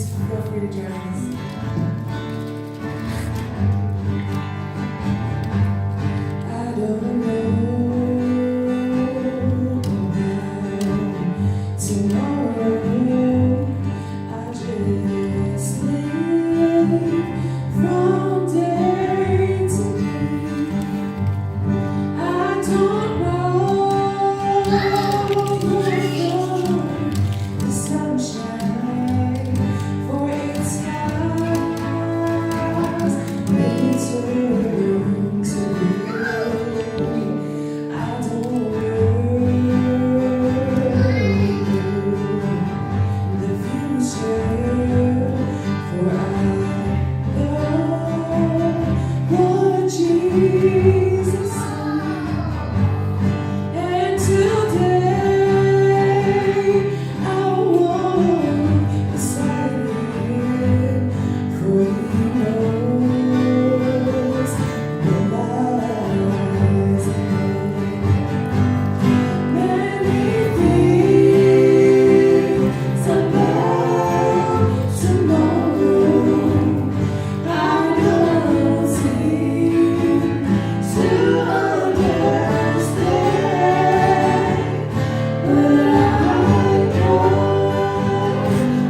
please feel free to join us. I don't know about tomorrow. I just live from day to day. I don't know the sunshine, for its skies may turn to gray. I don't worry the future, for I know what Jesus said. And today I walk beside Him, for He knows what lies ahead. Many things about tomorrow I don't seem to understand, but I know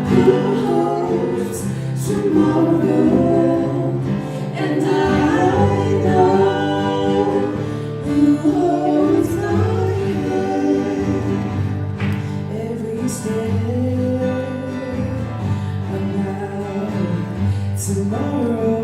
who holds tomorrow, and I know who holds my hand every step. Tomorrow